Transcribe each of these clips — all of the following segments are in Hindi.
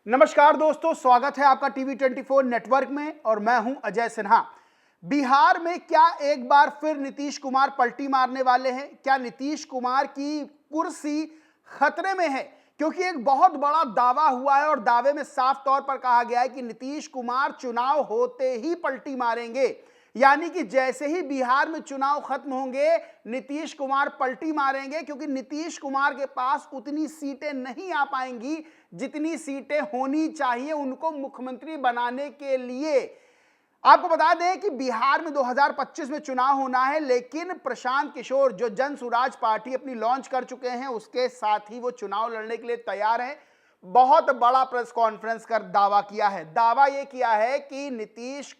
नमस्कार दोस्तों, स्वागत है आपका टीवी 24 नेटवर्क में और मैं हूं अजय सिन्हा। बिहार में क्या एक बार फिर नीतीश कुमार पलटी मारने वाले हैं? क्या नीतीश कुमार की कुर्सी खतरे में है? क्योंकि एक बहुत बड़ा दावा हुआ है और दावे में साफ तौर पर कहा गया है कि नीतीश कुमार चुनाव होते ही पलटी मारेंगे। यानी कि जैसे ही बिहार में चुनाव खत्म होंगे नीतीश कुमार पलटी मारेंगे, क्योंकि नीतीश कुमार के पास उतनी सीटें नहीं आ पाएंगी जितनी सीटें होनी चाहिए उनको मुख्यमंत्री बनाने के लिए। आपको बता दें कि बिहार में 2025 में चुनाव होना है, लेकिन प्रशांत किशोर जो जन सुराज पार्टी अपनी लॉन्च कर चुके हैं उसके साथ ही वो चुनाव लड़ने के लिए तैयार हैं। बहुत बड़ा प्रेस कॉन्फ्रेंस कर दावा किया है। दावा यह किया है कि नीतीश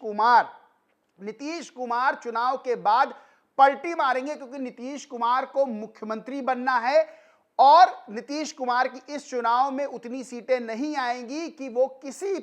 कुमार चुनाव के बाद पलटी मारेंगे, क्योंकि नीतीश कुमार को मुख्यमंत्री बनना है और नीतीश कुमार की इस चुनाव में उतनी सीटें नहीं आएंगी कि वो किसी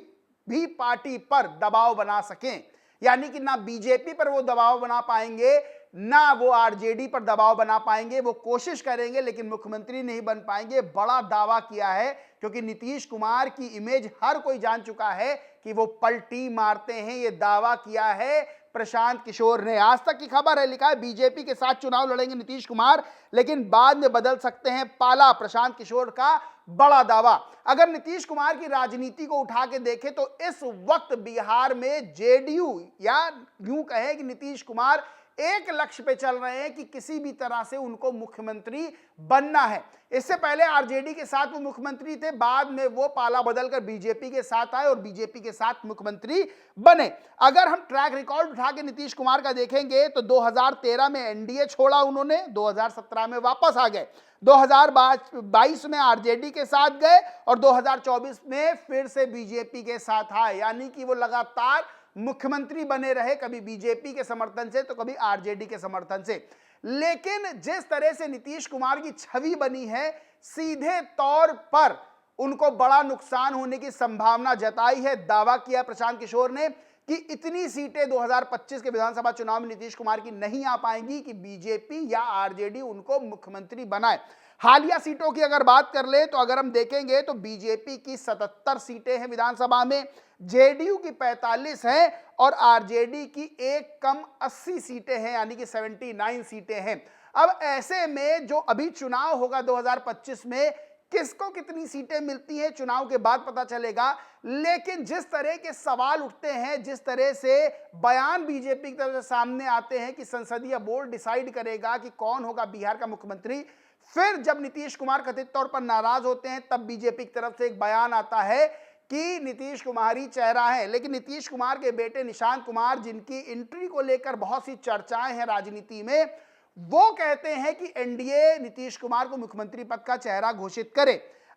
भी पार्टी पर दबाव बना सकें। यानी कि ना बीजेपी पर वो दबाव बना पाएंगे, ना वो आरजेडी पर दबाव बना पाएंगे। वो कोशिश करेंगे लेकिन मुख्यमंत्री नहीं बन पाएंगे। बड़ा दावा किया है, क्योंकि नीतीश कुमार की इमेज हर कोई जान चुका है कि वो पलटी मारते हैं। ये दावा किया है प्रशांत किशोर ने। आज तक की खबर है, लिखा है बीजेपी के साथ चुनाव लड़ेंगे नीतीश कुमार, लेकिन बाद में बदल सकते हैं पाला। प्रशांत किशोर का बड़ा दावा। अगर नीतीश कुमार की राजनीति को उठा के देखें तो इस वक्त बिहार में जेडीयू, या यूं कहें कि नीतीश कुमार एक लक्ष्य पे चल रहे हैं कि किसी भी तरह से उनको मुख्यमंत्री बनना है। इससे पहले आरजेडी के साथ वो मुख्यमंत्री थे, बाद में वो पाला बदलकर बीजेपी के साथ आए और बीजेपी के साथ मुख्यमंत्री बने। अगर हम ट्रैक रिकॉर्ड उठा के नीतीश कुमार का देखेंगे तो 2013 में एनडीए छोड़ा उन्होंने, 2017 में वापस आ गए, 2022 में आरजेडी के साथ गए और 2024 में फिर से बीजेपी के साथ आए। यानी कि वो लगातार मुख्यमंत्री बने रहे, कभी बीजेपी के समर्थन से तो कभी आरजेडी के समर्थन से। लेकिन जिस तरह से नीतीश कुमार की छवि बनी है, सीधे तौर पर उनको बड़ा नुकसान होने की संभावना जताई है। दावा किया प्रशांत किशोर ने कि इतनी सीटें 2025 के विधानसभा चुनाव में नीतीश कुमार की नहीं आ पाएंगी कि बीजेपी या आरजेडी उनको मुख्यमंत्री बनाए। हालिया सीटों की अगर बात कर ले तो अगर हम देखेंगे तो बीजेपी की 77 सीटें हैं विधानसभा में, जेडीयू की 45 हैं और आरजेडी की एक कम 80 सीटें हैं, यानी कि 79 सीटें हैं। अब ऐसे में जो अभी चुनाव होगा 2025 में, किसको कितनी सीटें मिलती हैं चुनाव के बाद पता चलेगा। लेकिन जिस तरह के सवाल उठते हैं, जिस तरह से बयान बीजेपी की तरफ से सामने आते हैं कि संसदीय बोर्ड डिसाइड करेगा कि कौन होगा बिहार का मुख्यमंत्री, फिर जब नीतीश कुमार कथित तौर पर नाराज होते हैं तब बीजेपी की तरफ से एक बयान आता है कि नीतीश कुमार ही चेहरा है। लेकिन नीतीश कुमार के बेटे निशांत कुमार, जिनकी एंट्री को लेकर बहुत सी चर्चाएं हैं राजनीति में, वो कहते हैं कि एनडीए नीतीश कुमार को मुख्यमंत्री पद का चेहरा घोषित करे।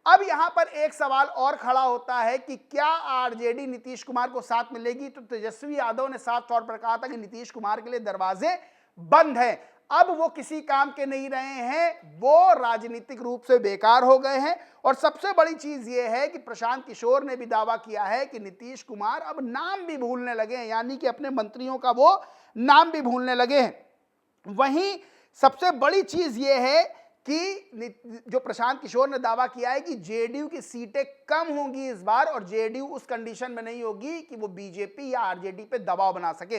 अब यहां पर एक सवाल और खड़ा होता है कि क्या आरजेडी नीतीश कुमार को साथ मिलेगी? तो तेजस्वी यादव ने साफ तौर पर कहा था कि नीतीश कुमार के लिए दरवाजे बंद हैं। अब वो किसी काम के नहीं रहे हैं, वो राजनीतिक रूप से बेकार हो गए हैं। और सबसे बड़ी चीज ये है कि प्रशांत किशोर ने भी दावा किया है कि नीतीश कुमार अब नाम भी भूलने लगे हैं, यानी कि अपने मंत्रियों का वो नाम भी भूलने लगे हैं। वहीं सबसे बड़ी चीज ये है कि जो प्रशांत किशोर ने दावा किया है कि जेडीयू की सीटें कम होंगी इस बार, और जेडीयू उस कंडीशन में नहीं होगी कि वो बीजेपी या आरजेडी पे दबाव बना सके।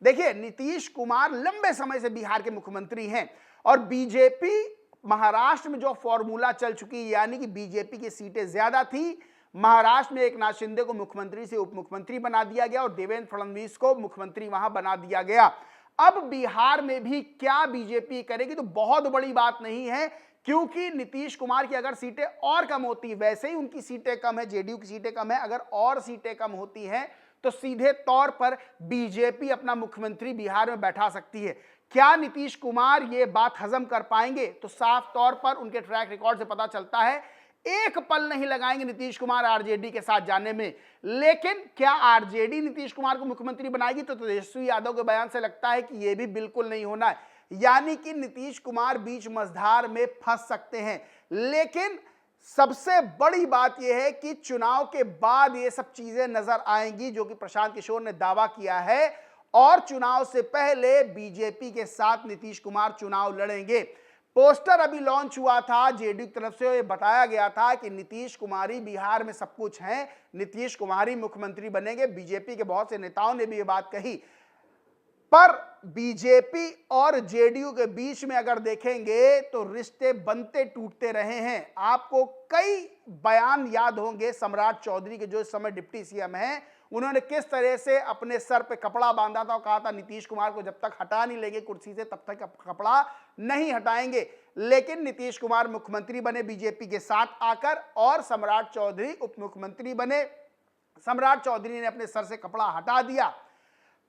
देखिए, नीतीश कुमार लंबे समय से बिहार के मुख्यमंत्री हैं और बीजेपी महाराष्ट्र में जो फॉर्मूला चल चुकी है, यानी कि बीजेपी की सीटें ज्यादा थी, महाराष्ट्र में एकनाथ शिंदे को मुख्यमंत्री से उप मुख्यमंत्री बना दिया गया और देवेंद्र फडणवीस को मुख्यमंत्री वहां बना दिया गया। अब बिहार में भी क्या बीजेपी करेगी? तो बहुत बड़ी बात नहीं है, क्योंकि नीतीश कुमार की अगर सीटें और कम होती, वैसे ही उनकी सीटें कम है, जेडीयू की सीटें कम है, अगर और सीटें कम होती हैं तो सीधे तौर पर बीजेपी अपना मुख्यमंत्री बिहार में बैठा सकती है। क्या नीतीश कुमार ये बात हजम कर पाएंगे? तो साफ तौर पर उनके ट्रैक रिकॉर्ड से पता चलता है एक पल नहीं लगाएंगे नीतीश कुमार आरजेडी के साथ जाने में। लेकिन क्या आरजेडी नीतीश कुमार को मुख्यमंत्री बनाएगी? तो तेजस्वी यादव के बयान से लगता है कि यह भी बिल्कुल नहीं होना है, यानी कि नीतीश कुमार बीच मझधार में फंस सकते हैं। लेकिन सबसे बड़ी बात यह है कि चुनाव के बाद ये सब चीजें नजर आएंगी, जो कि प्रशांत किशोर ने दावा किया है। और चुनाव से पहले बीजेपी के साथ नीतीश कुमार चुनाव लड़ेंगे। पोस्टर अभी लॉन्च हुआ था जेडीयू की तरफ से, बताया गया था कि नीतीश कुमार ही बिहार में सब कुछ हैं, नीतीश कुमार ही मुख्यमंत्री बनेंगे। बीजेपी के बहुत से नेताओं ने भी ये बात कही, पर बीजेपी और जेडीयू के बीच में अगर देखेंगे तो रिश्ते बनते टूटते रहे हैं। आपको कई बयान याद होंगे सम्राट चौधरी के, जो इस समय डिप्टी सीएम हैं, उन्होंने किस तरह से अपने सर पे कपड़ा बांधा था और कहा था नीतीश कुमार को जब तक हटा नहीं लेंगे कुर्सी से तब तक कपड़ा नहीं हटाएंगे। लेकिन नीतीश कुमार मुख्यमंत्री बने बीजेपी के साथ आकर और सम्राट चौधरी उप मुख्यमंत्री बने। सम्राट चौधरी ने अपने सर से कपड़ा हटा दिया,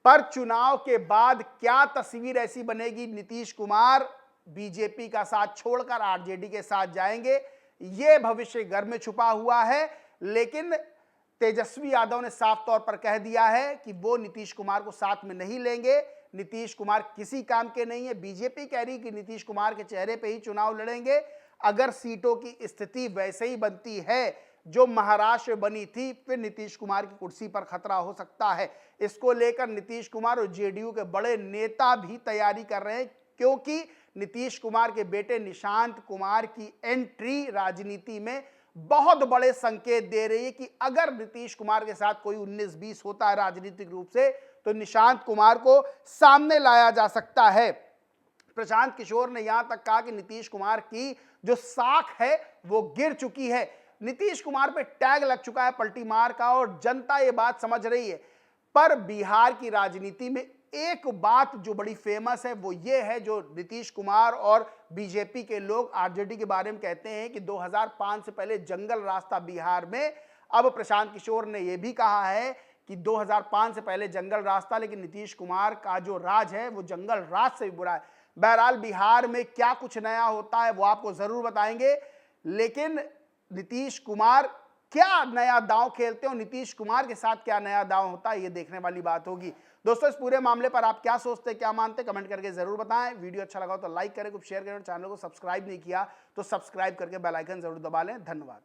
पर चुनाव के बाद क्या तस्वीर ऐसी बनेगी, नीतीश कुमार बीजेपी का साथ छोड़कर आरजेडी के साथ जाएंगे, यह भविष्य घर में छुपा हुआ है। लेकिन तेजस्वी यादव ने साफ तौर पर कह दिया है कि वो नीतीश कुमार को साथ में नहीं लेंगे। नीतीश कुमार किसी काम के नहीं है। बीजेपी कह रही कि नीतीश कुमार के चेहरे पे ही चुनाव लड़ेंगे। अगर सीटों की स्थिति वैसे ही बनती है जो महाराष्ट्र बनी थी, फिर नीतीश कुमार की कुर्सी पर खतरा हो सकता है। इसको लेकर नीतीश कुमार और जेडीयू के बड़े नेता भी तैयारी कर रहे हैं, क्योंकि नीतीश कुमार के बेटे निशांत कुमार की एंट्री राजनीति में बहुत बड़े संकेत दे रही है कि अगर नीतीश कुमार के साथ कोई 19-20 होता है राजनीतिक रूप से, तो निशांत कुमार को सामने लाया जा सकता है। प्रशांत किशोर ने यहां तक कहा कि नीतीश कुमार की जो साख है वो गिर चुकी है। नीतीश कुमार पे टैग लग चुका है पलटी मार का और जनता ये बात समझ रही है। पर बिहार की राजनीति में एक बात जो बड़ी फेमस है वो ये है, जो नीतीश कुमार और बीजेपी के लोग आरजेडी के बारे में कहते हैं कि 2005 से पहले जंगल रास्ता बिहार में। अब प्रशांत किशोर ने यह भी कहा है कि 2005 से पहले जंगल रास्ता, लेकिन नीतीश कुमार का जो राज है वो जंगल राज से भी बुरा है। बहरहाल बिहार में क्या कुछ नया होता है वो आपको जरूर बताएंगे, लेकिन नीतीश कुमार क्या नया दांव खेलते हैं और नीतीश कुमार के साथ क्या नया दांव होता है, ये देखने वाली बात होगी। दोस्तों, इस पूरे मामले पर आप क्या सोचते हैं, क्या मानते हैं, कमेंट करके जरूर बताएं। वीडियो अच्छा लगा हो तो लाइक करें, कुछ शेयर करें, चैनल को सब्सक्राइब नहीं किया तो सब्सक्राइब करके बेल आइकन जरूर दबा लें। धन्यवाद।